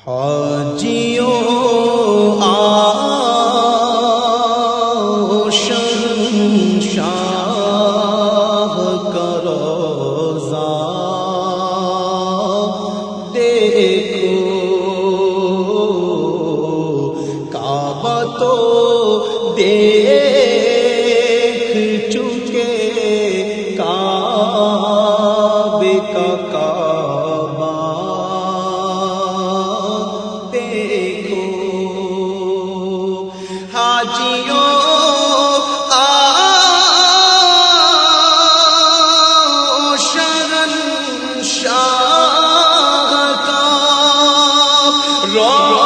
حاجیوں آؤ شہنشاہ کا روضہ دیکھو، کعبہ تو دیکھ چکے، کعبے کا کعبہ دیکھو۔ حاجیوں آؤ شہنشاہ کا روضہ